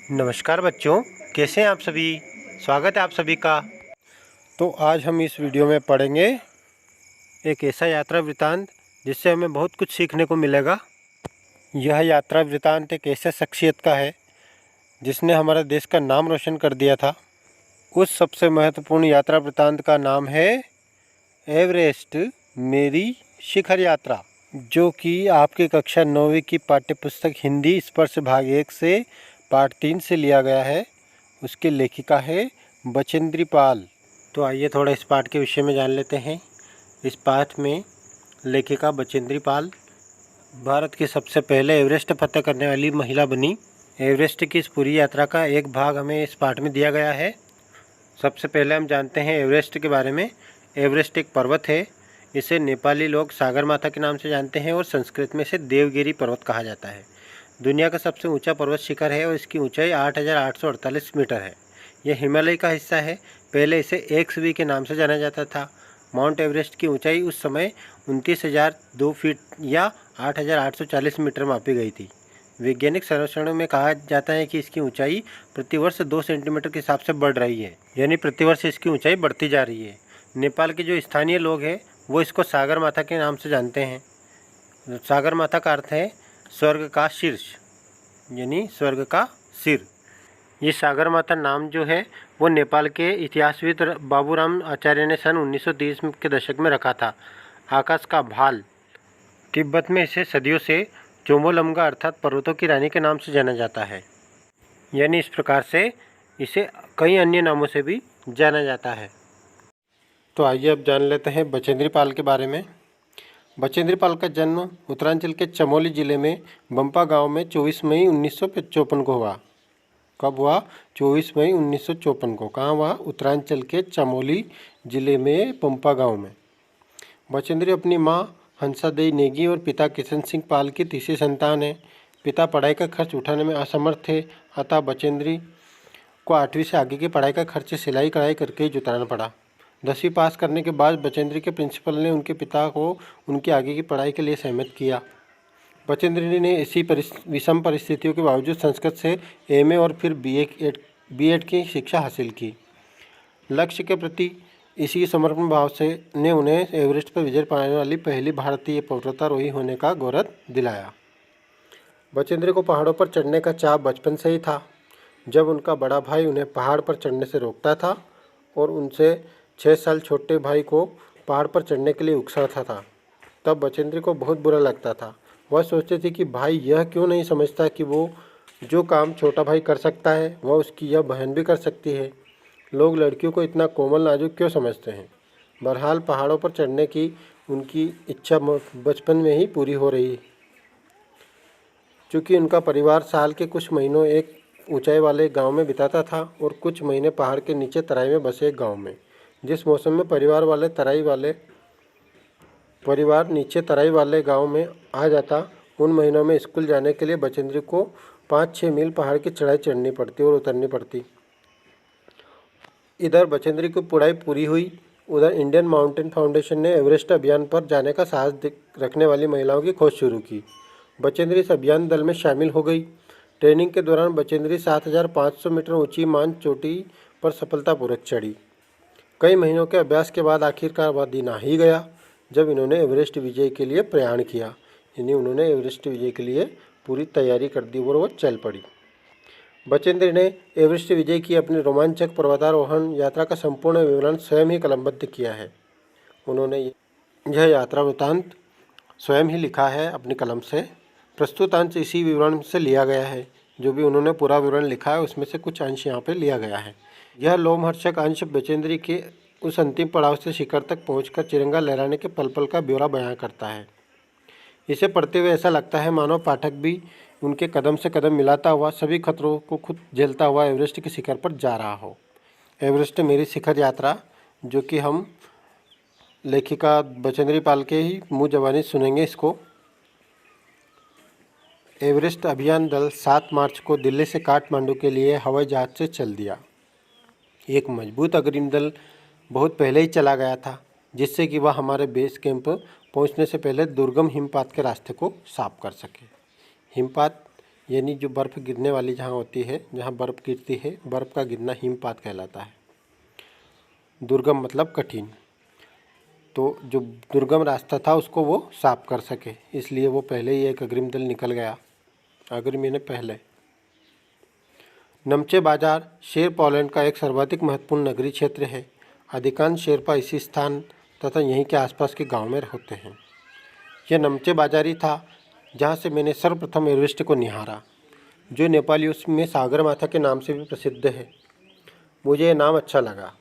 नमस्कार बच्चों, कैसे हैं आप सभी। स्वागत है आप सभी का। तो आज हम इस वीडियो में पढ़ेंगे एक ऐसा यात्रा वृत्तांत जिससे हमें बहुत कुछ सीखने को मिलेगा। यह यात्रा वृत्तांत एक ऐसे शख्सियत का है जिसने हमारे देश का नाम रोशन कर दिया था। उस सबसे महत्वपूर्ण यात्रा वृत्तांत का नाम है एवरेस्ट मेरी शिखर यात्रा, जो कि आपकी कक्षा 9वीं की पाठ्यपुस्तक हिंदी स्पर्श भाग 1 से पाठ 3 से लिया गया है। उसकी लेखिका है बचेंद्री पाल। तो आइए थोड़ा इस पाठ के विषय में जान लेते हैं। इस पाठ में लेखिका बचेंद्री पाल भारत की सबसे पहले एवरेस्ट फतह करने वाली महिला बनी। एवरेस्ट की इस पूरी यात्रा का एक भाग हमें इस पाठ में दिया गया है। सबसे पहले हम जानते हैं एवरेस्ट के बारे में। एवरेस्ट एक पर्वत है। इसे नेपाली लोग सागर माथा के नाम से जानते हैं और संस्कृत में इसे देवगिरी पर्वत कहा जाता है। दुनिया का सबसे ऊंचा पर्वत शिखर है और इसकी ऊंचाई 8,848 मीटर है। यह हिमालय का हिस्सा है। पहले इसे एक्सवी के नाम से जाना जाता था। माउंट एवरेस्ट की ऊंचाई उस समय 29,002 फीट या 8,840 मीटर मापी गई थी। वैज्ञानिक सर्वेक्षणों में कहा जाता है कि इसकी ऊंचाई प्रतिवर्ष 2 सेंटीमीटर के हिसाब से बढ़ रही है, यानी प्रतिवर्ष इसकी ऊंचाई बढ़ती जा रही है। नेपाल के जो स्थानीय लोग हैं वो इसको सागर माथा के नाम से जानते हैं। सागर माथा का अर्थ है स्वर्ग का शीर्ष, यानी स्वर्ग का सिर। ये सागर माता नाम जो है वो नेपाल के इतिहासविद बाबूराम आचार्य ने सन 1930 के दशक में रखा था। आकाश का भाल, तिब्बत में इसे सदियों से चोमोलंगा अर्थात पर्वतों की रानी के नाम से जाना जाता है, यानी इस प्रकार से इसे कई अन्य नामों से भी जाना जाता है। तो आइए अब जान लेते हैं बचेंद्री पाल के बारे में। बचेंद्री पाल का जन्म उत्तरांचल के चमोली जिले में बंपा गांव में 24 मई 1954 को हुआ। कब हुआ? 24 मई 1954 को। कहाँ हुआ? उत्तरांचल के चमोली जिले में बंपा गांव में। बचेंद्री अपनी मां हंसादेई नेगी और पिता किशन सिंह पाल की तीसरी संतान है। पिता पढ़ाई का खर्च उठाने में असमर्थ थे, अतः बचेंद्री को 8वीं से आगे की पढ़ाई का खर्च सिलाई कढ़ाई करके ही जुटाना पड़ा। 10वीं पास करने के बाद बचेंद्री के प्रिंसिपल ने उनके पिता को उनकी आगे की पढ़ाई के लिए सहमत किया। बचेंद्री ने ऐसी विषम परिस्थितियों के बावजूद संस्कृत से एमए और फिर बीएड की शिक्षा हासिल की। लक्ष्य के प्रति इसी समर्पण भाव से ने उन्हें एवरेस्ट पर विजय पाने वाली पहली भारतीय पर्वतारोही होने का गौरव दिलाया। बचेंद्री को पहाड़ों पर चढ़ने का चाव बचपन से ही था। जब उनका बड़ा भाई उन्हें पहाड़ पर चढ़ने से रोकता था और उनसे 6 साल छोटे भाई को पहाड़ पर चढ़ने के लिए उकसाता था, तब बचेंद्री को बहुत बुरा लगता था। वह सोचती थी कि भाई यह क्यों नहीं समझता कि वो जो काम छोटा भाई कर सकता है वह उसकी यह बहन भी कर सकती है। लोग लड़कियों को इतना कोमल नाजुक क्यों समझते हैं। बहरहाल पहाड़ों पर चढ़ने की उनकी इच्छा बचपन में ही पूरी हो रही। चूँकि उनका परिवार साल के कुछ महीनों एक ऊंचाई वाले गांव में बिताता था और कुछ महीने पहाड़ के नीचे तराई में बसे एक गांव में। जिस मौसम में परिवार नीचे तराई वाले गांव में आ जाता, उन महीनों में स्कूल जाने के लिए बचेंद्री को 5-6 मील पहाड़ की चढ़ाई चढ़नी पड़ती और उतरनी पड़ती। इधर बचेंद्री की पढ़ाई पूरी हुई, उधर इंडियन माउंटेन फाउंडेशन ने एवरेस्ट अभियान पर जाने का साहस रखने वाली महिलाओं की खोज शुरू की। बचेंद्री इस अभियान दल में शामिल हो गई। ट्रेनिंग के दौरान बचेंद्री 7,500 मीटर ऊंची मान चोटी पर सफलतापूर्वक चढ़ी। कई महीनों के अभ्यास के बाद आखिरकार वह दिन आ ही गया जब इन्होंने एवरेस्ट विजय के लिए प्रयाण किया, यानी उन्होंने एवरेस्ट विजय के लिए पूरी तैयारी कर दी और वो चल पड़ी। बचेंद्री ने एवरेस्ट विजय की अपनी रोमांचक पर्वतारोहण यात्रा का संपूर्ण विवरण स्वयं ही कलमबद्ध किया है। उन्होंने यह यात्रा वृत्तांत स्वयं ही लिखा है अपनी कलम से। प्रस्तुत अंश इसी विवरण से लिया गया है। जो भी उन्होंने पूरा विवरण लिखा है उसमें से कुछ अंश यहाँ पे लिया गया है। यह लोमहर्षक अंश बचेंद्री के उस अंतिम पड़ाव से शिखर तक पहुंचकर तिरंगा लहराने के पल पल का ब्यौरा बयां करता है। इसे पढ़ते हुए ऐसा लगता है मानो पाठक भी उनके कदम से कदम मिलाता हुआ सभी खतरों को खुद झेलता हुआ एवरेस्ट के शिखर पर जा रहा हो। एवरेस्ट मेरी शिखर यात्रा, जो कि हम लेखिका बचेंद्री पाल के ही मुँह ज़बानी सुनेंगे इसको। एवरेस्ट अभियान दल 7 मार्च को दिल्ली से काठमांडू के लिए हवाई जहाज से चल दिया। एक मजबूत अग्रिम दल बहुत पहले ही चला गया था, जिससे कि वह हमारे बेस कैंप पहुंचने से पहले दुर्गम हिमपात के रास्ते को साफ कर सके। हिमपात यानी जो बर्फ़ गिरने वाली जहाँ होती है, जहाँ बर्फ़ गिरती है, बर्फ़ का गिरना हिमपात कहलाता है। दुर्गम मतलब कठिन। तो जो दुर्गम रास्ता था उसको वो साफ कर सके, इसलिए वो पहले ही एक अग्रिम दल निकल गया। अग्रिम यानी पहले। नमचे बाजार शेर पोलैंड का एक सर्वाधिक महत्वपूर्ण नगरीय क्षेत्र है। अधिकांश शेरपा इसी स्थान तथा यहीं के आसपास के गांव में होते हैं। यह नमचे बाजारी था जहां से मैंने सर्वप्रथम एवरेस्ट को निहारा, जो नेपालियों में सागरमाथा के नाम से भी प्रसिद्ध है। मुझे यह नाम अच्छा लगा।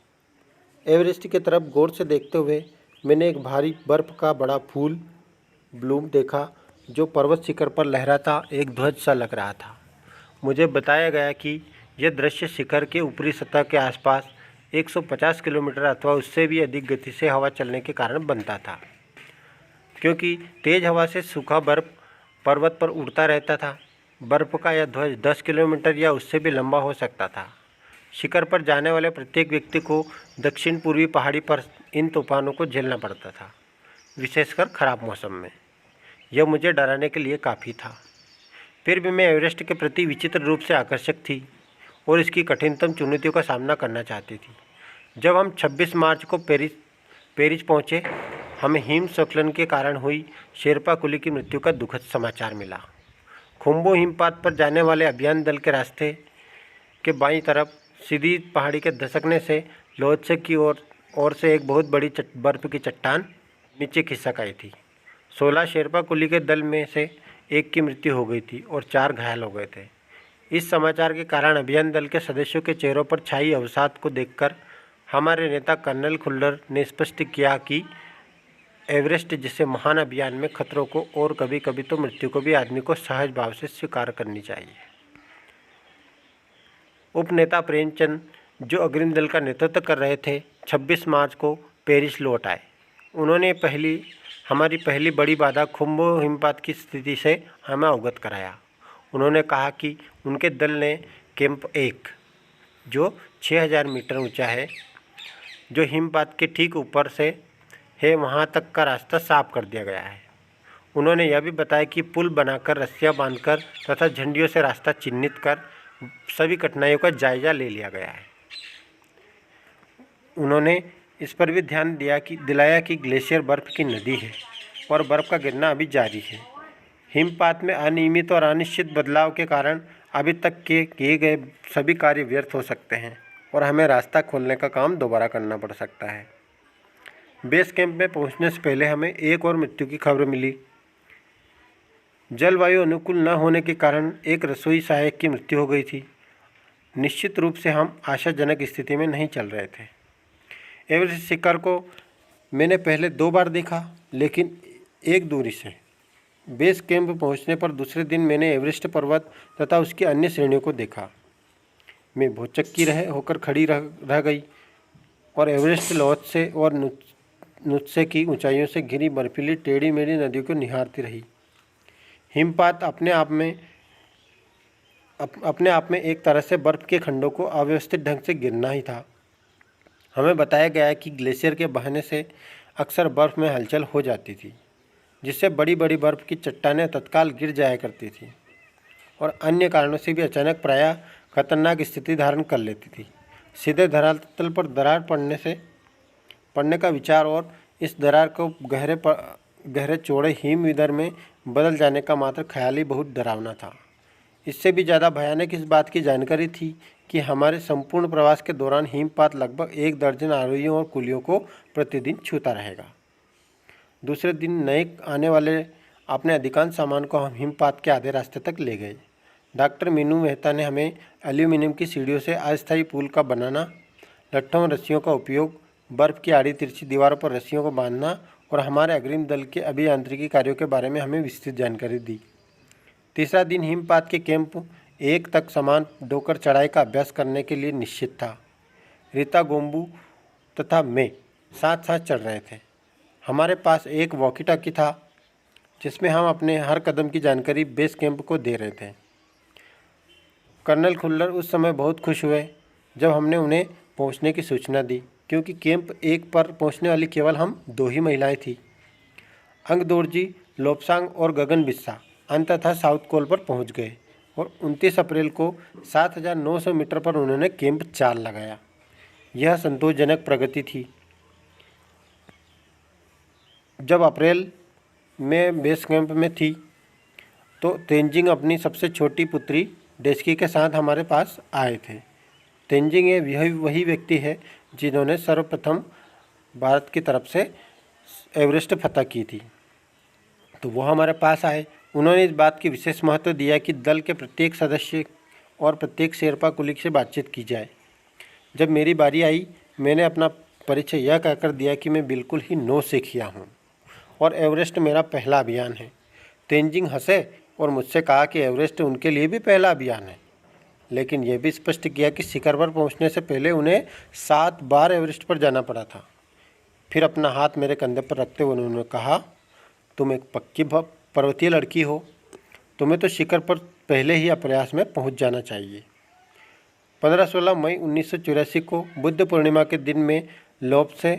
एवरेस्ट की तरफ गौर से देखते हुए मैंने एक भारी बर्फ़ का बड़ा फूल ब्लूम देखा, जो पर्वत शिखर पर लहराता एक ध्वज सा लग रहा था। मुझे बताया गया कि यह दृश्य शिखर के ऊपरी सतह के आसपास 150 किलोमीटर अथवा उससे भी अधिक गति से हवा चलने के कारण बनता था, क्योंकि तेज़ हवा से सूखा बर्फ़ पर्वत पर उड़ता रहता था। बर्फ़ का यह ध्वज 10 किलोमीटर या उससे भी लंबा हो सकता था। शिखर पर जाने वाले प्रत्येक व्यक्ति को दक्षिण पूर्वी पहाड़ी पर इन तूफानों को झेलना पड़ता था, विशेषकर खराब मौसम में। यह मुझे डराने के लिए काफ़ी था। फिर भी मैं एवरेस्ट के प्रति विचित्र रूप से आकर्षक थी और इसकी कठिनतम चुनौतियों का सामना करना चाहती थी। जब हम 26 मार्च को पेरिस पहुँचे, हमें हिमस्खलन के कारण हुई शेरपा कुली की मृत्यु का दुखद समाचार मिला। खुम्बू हिमपात पर जाने वाले अभियान दल के रास्ते के बाईं तरफ सीधी पहाड़ी के धसकने से लोत्से की ओर से एक बहुत बड़ी बर्फ़ की चट्टान नीचे खिसक आई थी। 16 शेरपा कुली के दल में से एक की मृत्यु हो गई थी और 4 घायल हो गए थे। इस समाचार के कारण अभियान दल के सदस्यों के चेहरों पर छाई अवसाद को देखकर हमारे नेता कर्नल खुल्लर ने स्पष्ट किया कि एवरेस्ट जैसे महान अभियान में खतरों को और कभी कभी तो मृत्यु को भी आदमी को सहज भाव से स्वीकार करनी चाहिए। उपनेता प्रेमचंद, जो अग्रिम दल का नेतृत्व कर रहे थे, 26 मार्च को पेरिस लौट आए। उन्होंने हमारी पहली बड़ी बाधा खुम्बू हिमपात की स्थिति से हमें अवगत कराया। उन्होंने कहा कि उनके दल ने कैंप 1, जो 6000 मीटर ऊंचा है, जो हिमपात के ठीक ऊपर से है, वहां तक का रास्ता साफ कर दिया गया है। उन्होंने यह भी बताया कि पुल बनाकर, रस्सियां बांधकर तथा झंडियों से रास्ता चिन्हित कर सभी कठिनाइयों का जायजा ले लिया गया है। उन्होंने इस पर भी ध्यान दिलाया कि ग्लेशियर बर्फ़ की नदी है और बर्फ़ का गिरना अभी जारी है। हिमपात में अनियमित और अनिश्चित बदलाव के कारण अभी तक के किए गए सभी कार्य व्यर्थ हो सकते हैं और हमें रास्ता खोलने का काम दोबारा करना पड़ सकता है। बेस कैंप में पहुंचने से पहले हमें एक और मृत्यु की खबर मिली। जलवायु अनुकूल न होने के कारण एक रसोई सहायक की मृत्यु हो गई थी। निश्चित रूप से हम आशाजनक स्थिति में नहीं चल रहे थे। एवरेस्ट शिखर को मैंने पहले 2 बार देखा, लेकिन एक दूरी से। बेस कैंप पहुंचने पर दूसरे दिन मैंने एवरेस्ट पर्वत तथा उसकी अन्य श्रेणियों को देखा। मैं भौचक्की होकर खड़ी रह गई और एवरेस्ट लोत्से और नुत्से की ऊंचाइयों से घिरी बर्फीली टेढ़ी मेढ़ी नदियों को निहारती रही। हिमपात अपने आप में एक तरह से बर्फ़ के खंडों को अव्यवस्थित ढंग से गिरना ही था। हमें बताया गया कि ग्लेशियर के बहने से अक्सर बर्फ़ में हलचल हो जाती थी, जिससे बड़ी बड़ी बर्फ़ की चट्टानें तत्काल गिर जाया करती थी और अन्य कारणों से भी अचानक प्रायः खतरनाक स्थिति धारण कर लेती थी। सीधे धरातल पर दरार पड़ने का विचार और इस दरार को गहरे चौड़े हिमविदर में बदल जाने का मात्र ख्याल ही बहुत डरावना था। इससे भी ज़्यादा भयानक इस बात की जानकारी थी कि हमारे संपूर्ण प्रवास के दौरान हिमपात लगभग 1 दर्जन आरोहियों और कुलियों को प्रतिदिन छूता रहेगा। दूसरे दिन नए आने वाले अपने अधिकांश सामान को हम हिमपात के आधे रास्ते तक ले गए। डॉक्टर मीनू मेहता ने हमें एल्यूमिनियम की सीढ़ियों से अस्थायी पुल का बनाना, लट्ठों और रस्सियों का उपयोग, बर्फ़ की आड़ी तिरछी दीवारों पर रस्सियों को बांधना और हमारे अग्रिम दल के अभियांत्रिकी कार्यों के बारे में हमें विस्तृत जानकारी दी। तीसरा दिन हिमपात के कैंप 1 तक सामान ढोकर चढ़ाई का अभ्यास करने के लिए निश्चित था। रीता गोम्बू तथा मैं साथ साथ चढ़ रहे थे। हमारे पास एक वॉकी टॉकी था, जिसमें हम अपने हर कदम की जानकारी बेस कैंप को दे रहे थे। कर्नल खुल्लर उस समय बहुत खुश हुए जब हमने उन्हें पहुंचने की सूचना दी, क्योंकि कैंप 1 पर पहुंचने वाली केवल हम 2 ही महिलाएं थीं। अंगदोर्जी, लोब्सांग और गगन बिस्सा अंततः साउथ कोल पर पहुंच गए और 29 अप्रैल को 7,900 मीटर पर उन्होंने कैंप 4 लगाया। यह संतोषजनक प्रगति थी। जब अप्रैल में बेस कैंप में थी तो तेंजिंग अपनी सबसे छोटी पुत्री डेस्की के साथ हमारे पास आए थे। तेंजिंग वही व्यक्ति है जिन्होंने सर्वप्रथम भारत की तरफ से एवरेस्ट फतह की थी। तो वो हमारे पास आए। उन्होंने इस बात की विशेष महत्व दिया कि दल के प्रत्येक सदस्य और प्रत्येक शेरपा कुलीग से बातचीत की जाए। जब मेरी बारी आई मैंने अपना परिचय यह कहकर दिया कि मैं बिल्कुल ही नौसिखिया हूँ और एवरेस्ट मेरा पहला अभियान है। तेंजिंग हंसे और मुझसे कहा कि एवरेस्ट उनके लिए भी पहला अभियान है, लेकिन यह भी स्पष्ट किया कि शिखर पर पहुँचने से पहले उन्हें 7 बार एवरेस्ट पर जाना पड़ा था। फिर अपना हाथ मेरे कंधे पर रखते हुए उन्होंने कहा, तुम एक पक्की पर्वतीय लड़की हो, तुम्हें तो शिखर पर पहले ही अप्रयास में पहुंच जाना चाहिए। 15-16 मई 1984 को बुद्ध पूर्णिमा के दिन में लोपसे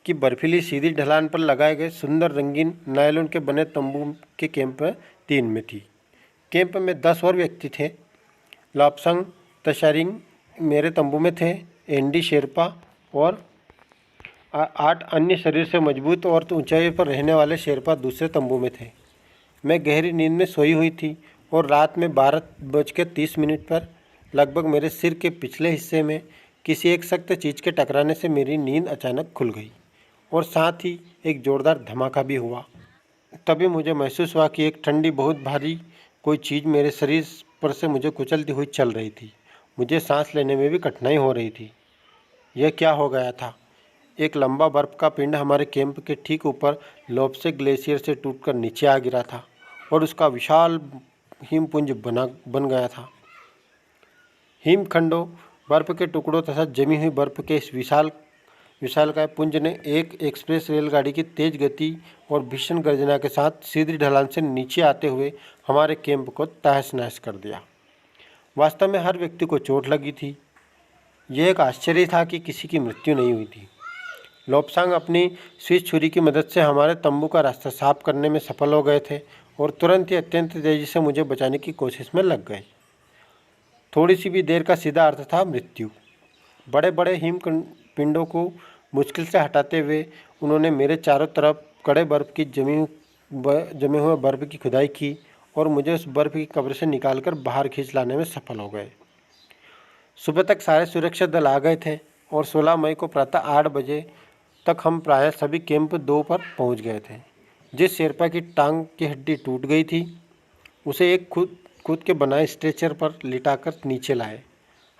की बर्फीली सीधी ढलान पर लगाए गए सुंदर रंगीन नायलॉन के बने तंबू के कैंप 3 में थी। कैंप में 10 और व्यक्ति थे। लापसंग तशारिंग मेरे तंबू में थे। एनडी शेरपा और 8 अन्य शरीर से मजबूत और ऊंचाई पर रहने वाले शेरपा दूसरे तंबू में थे। मैं गहरी नींद में सोई हुई थी और रात में 12:30 पर लगभग मेरे सिर के पिछले हिस्से में किसी एक सख्त चीज़ के टकराने से मेरी नींद अचानक खुल गई और साथ ही एक जोरदार धमाका भी हुआ। तभी मुझे महसूस हुआ कि एक ठंडी बहुत भारी कोई चीज़ मेरे शरीर पर से मुझे कुचलती हुई चल रही थी। मुझे सांस लेने में भी कठिनाई हो रही थी। यह क्या हो गया था? एक लंबा बर्फ़ का पिंड हमारे कैंप के ठीक ऊपर लोपसे ग्लेशियर से टूटकर नीचे आ गिरा था और उसका विशाल हिमपुंज बन गया था। हिमखंडों, बर्फ़ के टुकड़ों तथा जमी हुई बर्फ़ के इस विशालकाय पुंज ने एक एक्सप्रेस रेलगाड़ी की तेज गति और भीषण गर्जना के साथ सीधी ढलान से नीचे आते हुए हमारे कैंप को तहस नहस कर दिया। वास्तव में हर व्यक्ति को चोट लगी थी। यह एक आश्चर्य था कि किसी की मृत्यु नहीं हुई थी। लोपसांग अपनी स्विच छुरी की मदद से हमारे तंबू का रास्ता साफ करने में सफल हो गए थे और तुरंत ही अत्यंत तेजी से मुझे बचाने की कोशिश में लग गए। थोड़ी सी भी देर का सीधा अर्थ था मृत्यु। बड़े बड़े हिम पिंडों को मुश्किल से हटाते हुए उन्होंने मेरे चारों तरफ कड़े बर्फ़ की जमे हुए बर्फ़ की खुदाई की और मुझे उस बर्फ़ की कब्र से निकालकर बाहर खींच लाने में सफल हो गए। सुबह तक सारे सुरक्षा दल आ गए थे और 16 मई को प्रातः 8 बजे तक हम प्रायः सभी कैंप 2 पर पहुंच गए थे। जिस शेरपा की टांग की हड्डी टूट गई थी उसे एक खुद के बनाए स्ट्रेचर पर लिटाकर नीचे लाए।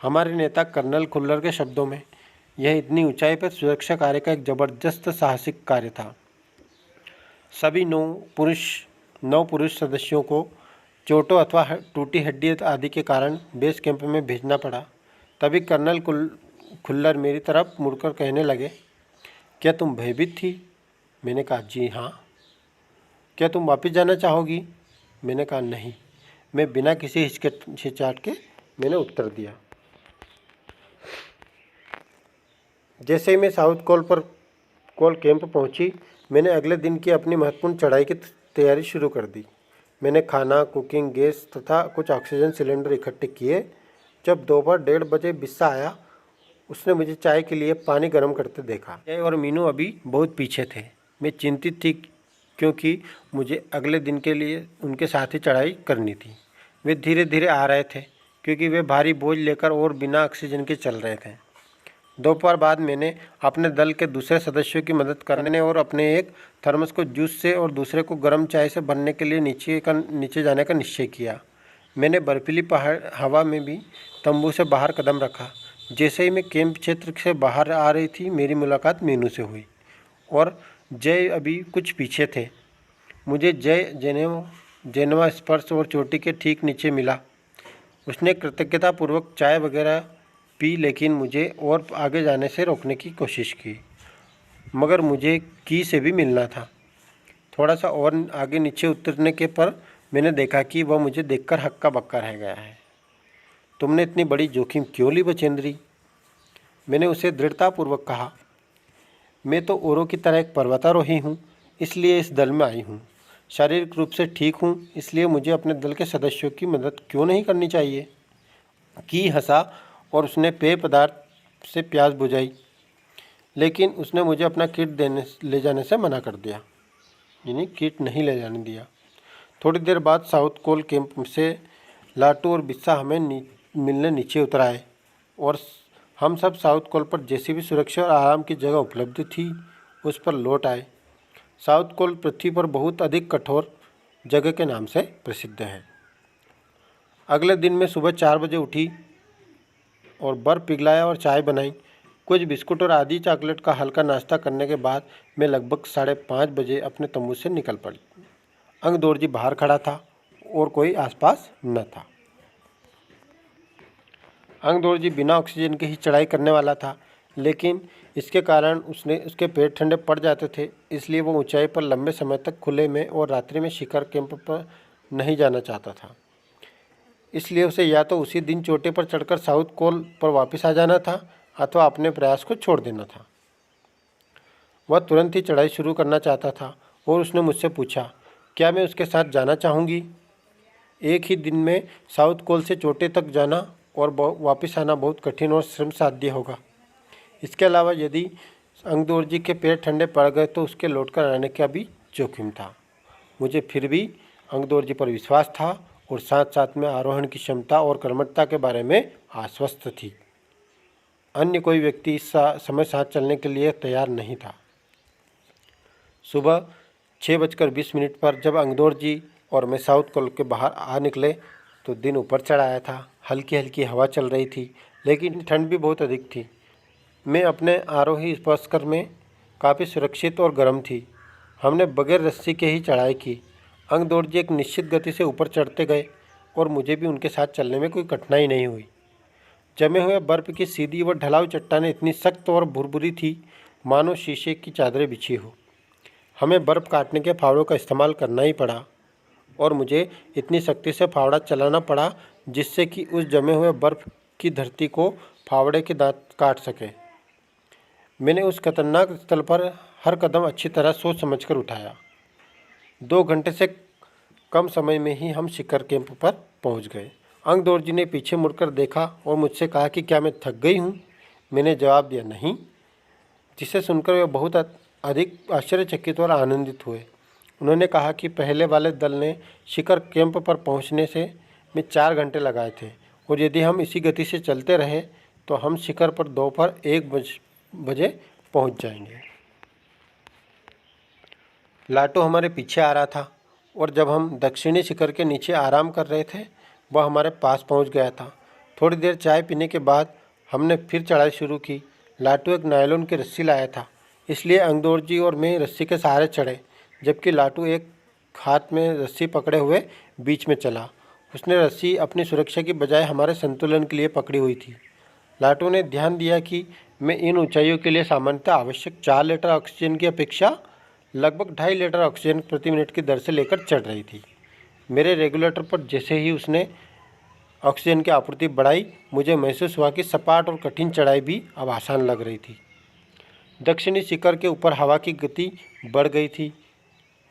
हमारे नेता कर्नल खुल्लर के शब्दों में यह इतनी ऊंचाई पर सुरक्षा कार्य का एक जबरदस्त साहसिक कार्य था। सभी 9 पुरुष सदस्यों को चोटों अथवा टूटी हड्डी आदि के कारण बेस कैंप में भेजना पड़ा। तभी कर्नल खुल्लर मेरी तरफ मुड़कर कहने लगे, क्या तुम भयभीत थी? मैंने कहा, जी हाँ। क्या तुम वापस जाना चाहोगी? मैंने कहा, नहीं। मैं बिना किसी हिचकिचाहट के मैंने उत्तर दिया। जैसे ही मैं साउथ कोल कैंप पहुंची, मैंने अगले दिन की अपनी महत्वपूर्ण चढ़ाई की तैयारी शुरू कर दी। मैंने खाना, कुकिंग गैस तथा कुछ ऑक्सीजन सिलेंडर इकट्ठे किए। जब दोपहर 1:30 बजे बिस्सा आया, उसने मुझे चाय के लिए पानी गर्म करते देखा। जय और मीनू अभी बहुत पीछे थे। मैं चिंतित थी क्योंकि मुझे अगले दिन के लिए उनके साथ ही चढ़ाई करनी थी। वे धीरे धीरे आ रहे थे क्योंकि वे भारी बोझ लेकर और बिना ऑक्सीजन के चल रहे थे। दोपहर बाद मैंने अपने दल के दूसरे सदस्यों की मदद करने और अपने एक थर्मस को जूस से और दूसरे को गर्म चाय से भरने के लिए नीचे जाने का निश्चय किया। मैंने बर्फीली पहाड़ हवा में भी तंबू से बाहर कदम रखा। जैसे ही मैं कैंप क्षेत्र से बाहर आ रही थी, मेरी मुलाकात मीनू से हुई और जय अभी कुछ पीछे थे। मुझे जय जेनवा स्पर्श और चोटी के ठीक नीचे मिला। उसने कृतज्ञतापूर्वक चाय वगैरह पी, लेकिन मुझे और आगे जाने से रोकने की कोशिश की, मगर मुझे की से भी मिलना था। थोड़ा सा और आगे नीचे उतरने के पर मैंने देखा कि वह मुझे देखकर हक्का बक्का रह गया है। तुमने इतनी बड़ी जोखिम क्यों ली बचेंद्री? मैंने उसे दृढ़तापूर्वक कहा। मैं तो औरों की तरह एक पर्वतारोही हूँ, इसलिए इस दल में आई हूँ। शारीरिक रूप से ठीक हूँ, इसलिए मुझे अपने दल के सदस्यों की मदद क्यों नहीं करनी चाहिए। की हंसा और उसने पेय पदार्थ से प्यास बुझाई, लेकिन उसने मुझे अपना किट ले जाने से मना कर दिया, यानी किट नहीं ले जाने दिया। थोड़ी देर बाद साउथ कोल कैंप से लाटू और बिस्सा हमें मिलने नीचे उतर आए और हम सब साउथ कोल पर जैसी भी सुरक्षा और आराम की जगह उपलब्ध थी उस पर लौट आए। साउथ कोल पृथ्वी पर बहुत अधिक कठोर जगह के नाम से प्रसिद्ध है। अगले दिन मैं सुबह 4 बजे उठी और बर्फ़ पिघलाया और चाय बनाई। कुछ बिस्कुट और आधी चॉकलेट का हल्का नाश्ता करने के बाद मैं लगभग 5:30 बजे अपने तंबू से निकल पड़ी। अंगदोरजी बाहर खड़ा था और कोई आसपास न था। अंगदोरजी बिना ऑक्सीजन के ही चढ़ाई करने वाला था, लेकिन इसके कारण उसके पेट ठंडे पड़ जाते थे, इसलिए वो ऊंचाई पर लंबे समय तक खुले में और रात्रि में शिखर कैंप पर नहीं जाना चाहता था। इसलिए उसे या तो उसी दिन चोटी पर चढ़कर साउथ कोल पर वापस आ जाना था अथवा अपने प्रयास को छोड़ देना था। वह तुरंत ही चढ़ाई शुरू करना चाहता था और उसने मुझसे पूछा, क्या मैं उसके साथ जाना चाहूँगी। एक ही दिन में साउथ कोल से चोटी तक जाना और वापस आना बहुत कठिन और श्रम साध्य होगा। इसके अलावा यदि अंगदोरजी के पैर ठंडे पड़ गए तो उसके लौटकर आने का भी जोखिम था। मुझे फिर भी अंगदोरजी पर विश्वास था और साथ साथ में आरोहण की क्षमता और कर्मठता के बारे में आश्वस्त थी। अन्य कोई व्यक्ति इस समय साथ चलने के लिए तैयार नहीं था। सुबह 6:20 पर जब अंगदोरजी और मैं साउथ कोल के बाहर आ निकले तो दिन ऊपर चढ़ आया था। हल्की हल्की हवा चल रही थी, लेकिन ठंड भी बहुत अधिक थी। मैं अपने आरोही स्पर्शकर में काफ़ी सुरक्षित और गर्म थी। हमने बगैर रस्सी के ही चढ़ाई की। अंगदोरजी एक निश्चित गति से ऊपर चढ़ते गए और मुझे भी उनके साथ चलने में कोई कठिनाई नहीं हुई। जमे हुए बर्फ़ की सीधी व ढलाऊ चट्टानें इतनी सख्त और भुरभुरी थी मानो शीशे की चादरें बिछी हो। हमें बर्फ़ काटने के फावड़ों का इस्तेमाल करना ही पड़ा और मुझे इतनी सख्ती से फावड़ा चलाना पड़ा जिससे कि उस जमे हुए बर्फ़ की धरती को फावड़े के दांत काट सके। मैंने उस खतरनाक स्थल पर हर कदम अच्छी तरह सोच समझकर उठाया। 2 घंटे से कम समय में ही हम शिखर कैंप पर पहुंच गए। अंगदोरजी ने पीछे मुड़कर देखा और मुझसे कहा कि क्या मैं थक गई हूँ। मैंने जवाब दिया नहीं, जिसे सुनकर वे बहुत अधिक आश्चर्यचकित और आनंदित हुए। उन्होंने कहा कि पहले वाले दल ने शिखर कैंप पर पहुंचने से में 4 घंटे लगाए थे और यदि हम इसी गति से चलते रहे तो हम शिखर पर दोपहर 1 बजे पहुंच जाएंगे। लाटू हमारे पीछे आ रहा था और जब हम दक्षिणी शिखर के नीचे आराम कर रहे थे वह हमारे पास पहुंच गया था। थोड़ी देर चाय पीने के बाद हमने फिर चढ़ाई शुरू की। लाटू एक नायलॉन की रस्सी लाया था, इसलिए अंगदोरजी और मैं रस्सी के सहारे चढ़े, जबकि लाटू एक हाथ में रस्सी पकड़े हुए बीच में चला। उसने रस्सी अपनी सुरक्षा की बजाय हमारे संतुलन के लिए पकड़ी हुई थी। लाटू ने ध्यान दिया कि मैं इन ऊंचाइयों के लिए सामान्यतः आवश्यक 4 लीटर ऑक्सीजन की अपेक्षा लगभग 2.5 लीटर ऑक्सीजन प्रति मिनट की दर से लेकर चढ़ रही थी। मेरे रेगुलेटर पर जैसे ही उसने ऑक्सीजन की आपूर्ति बढ़ाई, मुझे महसूस हुआ कि सपाट और कठिन चढ़ाई भी अब आसान लग रही थी। दक्षिणी शिखर के ऊपर हवा की गति बढ़ गई थी।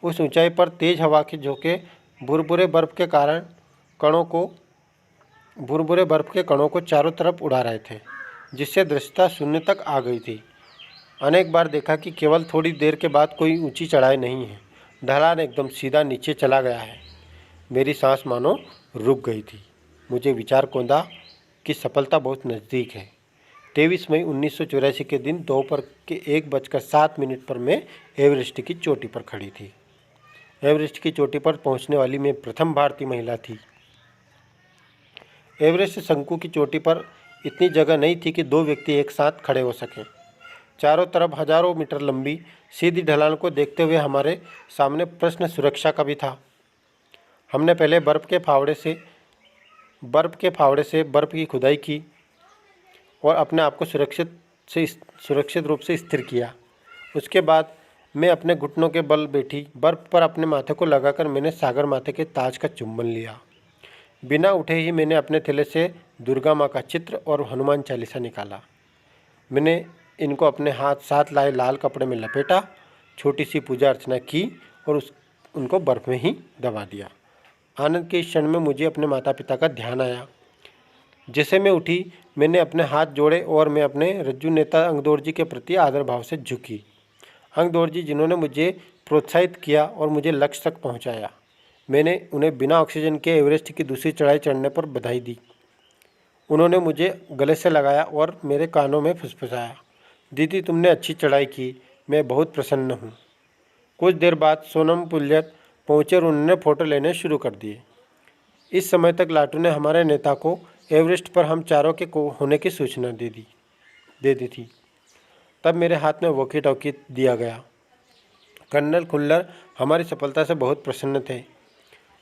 उस ऊंचाई पर तेज़ हवा के झोंके भुरभुरे बर्फ़ के कणों को चारों तरफ उड़ा रहे थे, जिससे दृश्यता शून्य तक आ गई थी। अनेक बार देखा कि केवल थोड़ी देर के बाद कोई ऊंची चढ़ाई नहीं है, ढलान एकदम सीधा नीचे चला गया है। मेरी सांस मानो रुक गई थी। मुझे विचार कौंधा कि सफलता बहुत नज़दीक है। 23 मई 1984 के दिन दोपहर के 1:07 पर मैं एवरेस्ट की चोटी पर खड़ी थी। एवरेस्ट की चोटी पर पहुंचने वाली मैं प्रथम भारतीय महिला थी। एवरेस्ट शंकु की चोटी पर इतनी जगह नहीं थी कि 2 व्यक्ति एक साथ खड़े हो सकें। चारों तरफ हजारों मीटर लंबी सीधी ढलान को देखते हुए हमारे सामने प्रश्न सुरक्षा का भी था। हमने पहले बर्फ़ के फावड़े से बर्फ़ की खुदाई की और अपने आप को सुरक्षित रूप से स्थिर किया। उसके बाद मैं अपने घुटनों के बल बैठी। बर्फ़ पर अपने माथे को लगाकर मैंने सागर माथे के ताज का चुंबन लिया। बिना उठे ही मैंने अपने थैले से दुर्गा माँ का चित्र और हनुमान चालीसा निकाला। मैंने इनको अपने साथ लाए लाल कपड़े में लपेटा, छोटी सी पूजा अर्चना की और उनको बर्फ़ में ही दबा दिया। आनंद के इस क्षण में मुझे अपने माता पिता का ध्यान आया। जैसे मैं उठी, मैंने अपने हाथ जोड़े और मैं अपने रज्जू नेता अंगदौड़ जी के प्रति आदर भाव से झुकी। अंगदौड़ जी जिन्होंने मुझे प्रोत्साहित किया और मुझे लक्ष्य तक पहुंचाया। मैंने उन्हें बिना ऑक्सीजन के एवरेस्ट की दूसरी चढ़ाई चढ़ने पर बधाई दी। उन्होंने मुझे गले से लगाया और मेरे कानों में फुसफुसाया, दीदी तुमने अच्छी चढ़ाई की, मैं बहुत प्रसन्न हूँ। कुछ देर बाद सोनम पुलियत पहुँचे और उन्होंने फ़ोटो लेने शुरू कर दिए। इस समय तक लाटू ने हमारे नेता को एवरेस्ट पर हम चारों के होने की सूचना दे दी थी। तब मेरे हाथ में वॉकी टॉकी दिया गया। कर्नल खुल्लर हमारी सफलता से बहुत प्रसन्न थे।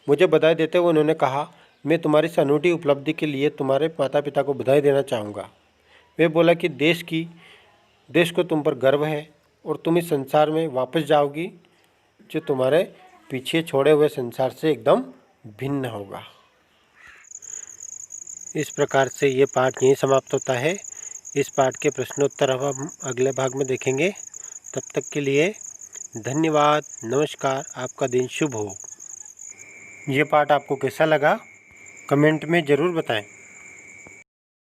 मुझे बधाई देते हुए उन्होंने कहा, मैं तुम्हारी इस अनूठी उपलब्धि के लिए तुम्हारे माता पिता को बधाई देना चाहूँगा। वे बोला कि देश को तुम पर गर्व है और तुम इस संसार में वापस जाओगी जो तुम्हारे पीछे छोड़े हुए संसार से एकदम भिन्न होगा। इस प्रकार से ये पाठ यहीं समाप्त होता है। इस पाठ के प्रश्नोत्तर अब हम अगले भाग में देखेंगे। तब तक के लिए धन्यवाद, नमस्कार, आपका दिन शुभ हो। ये पाठ आपको कैसा लगा कमेंट में ज़रूर बताएं।